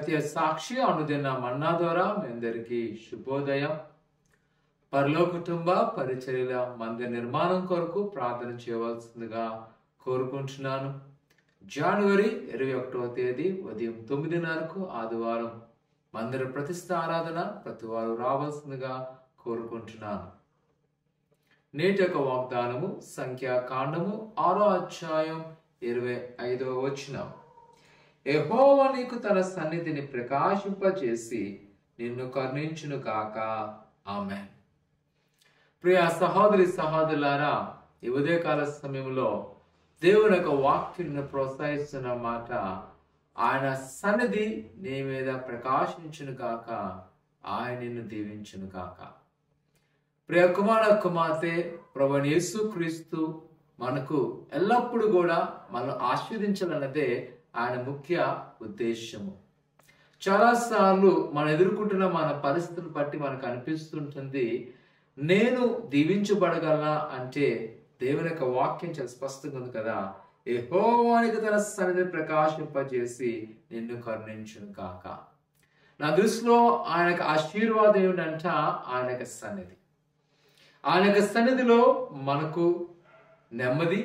సత్య సాక్షి అనుదిన మన్నా ద్వారా మీ అందరికీ శుభోదయం. పరలోక కుటుంబ పరిచర్యల మందిర నిర్మాణం కొరకు ప్రార్థన చేయవలసిందిగా కోరుకుంటున్నాను. జనవరి 21వ తేదీ ఉదయం 9:30 ఆదివారం మందిర ప్రతిష్ఠ ఆరాధన ప్రతి వారు రావాల్సిందిగా కోరుకుంటున్నాను. నేటి యొక్క వాగ్దానము సంఖ్యాకాండము 6వ అధ్యాయం 25వ వచనం. యెహోవా నీకు తన సన్నిధిని ప్రకాశింపచేసి నిన్ను కరుణించును గాక. ఆమేన్. ప్రియ సహోదరి సహోదరులారా, ఈ ఉదయకాల సమయంలో దేవుని యొక్క వాక్యాన్ని ప్రోత్సహిస్తున్న మాట, ఆయన సన్నిధి నీ మీద ప్రకాశించును గాక, ఆయన నిన్ను దీవించును గాక. ప్రియ కుమార కుమార్తె ప్రభువైన యేసుక్రీస్తు మనకు ఎల్లప్పుడూ కూడా మనం ఆశీర్వదించాలన్నదే ఆయన ముఖ్య ఉద్దేశము. చాలాసార్లు మనం ఎదుర్కొంటున్న మన పరిస్థితులను బట్టి మనకు అనిపిస్తుంటుంది, నేను దీవించబడగలనా అంటే దేవుని యొక్క వాక్యం చాలా స్పష్టంగా ఉంది కదా. యెహోవానికి తన సన్నిధిని ప్రకాశింపజేసి నిన్ను కరుణించును కాక. నా దృష్టిలో ఆయన యొక్క ఆశీర్వాదం ఏమిటంట, ఆయన యొక్క సన్నిధి. ఆయన యొక్క సన్నిధిలో మనకు నెమ్మది,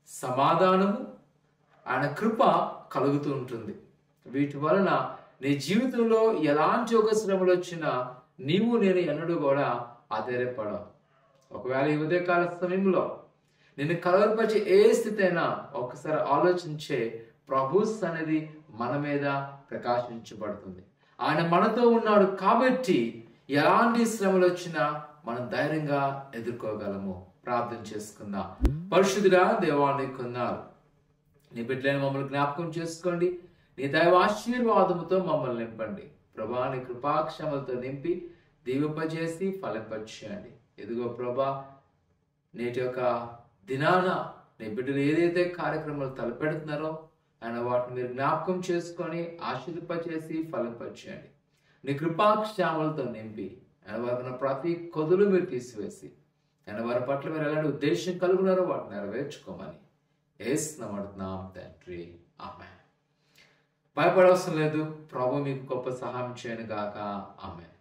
సమాధానము, ఆయన కృప కలుగుతూ ఉంటుంది. వీటి వలన నీ జీవితంలో ఎలాంటి ఒక శ్రమలు వచ్చినా నీవు నేను ఎన్నడూ కూడా ఆధారపడవు. ఒకవేళ ఈ ఉదయకాల సమయంలో నిన్ను కలవరపరిచే ఏ స్థితి అయినా ఒకసారి ఆలోచించే, ప్రభు సన్నిధి మన మీద ప్రకాశించబడుతుంది. ఆయన మనతో ఉన్నాడు కాబట్టి ఎలాంటి శ్రమలు వచ్చినా మనం ధైర్యంగా ఎదుర్కోగలము. ప్రార్థన చేసుకుందాం. పరిశుద్ధుడా దేవాన్ని కొన్నారు నీ బిడ్డలైన మమ్మల్ని జ్ఞాపకం చేసుకోండి. నీ దైవ ఆశీర్వాదముతో మమ్మల్ని నింపండి ప్రభా. నీ కృపాక్షమలతో నింపి దీవింపజేసి ఫలింపచేయండి. ఎదుగో ప్రభా, నేటి యొక్క దినాన నీ బిడ్డలు ఏదైతే కార్యక్రమాలు తలపెడుతున్నారో ఆయన వాటిని మీరు జ్ఞాపకం చేసుకొని ఆశీర్వదింపచేసి ఫలింపచేయండి. నీ కృపాక్షామలతో నింపి ఆయన వారికి ప్రతి కొదులు మీరు తీసివేసి ఆయన వారి పట్ల మీరు ఎలాంటి ఉద్దేశం కలుగున్నారో వాటిని నెరవేర్చుకోమని ఏసునామమున తండ్రి, ఆమేన్. భయపడవసరం లేదు. ప్రభు మీకు గొప్ప సహాయం చేయను గాక. ఆమేన్.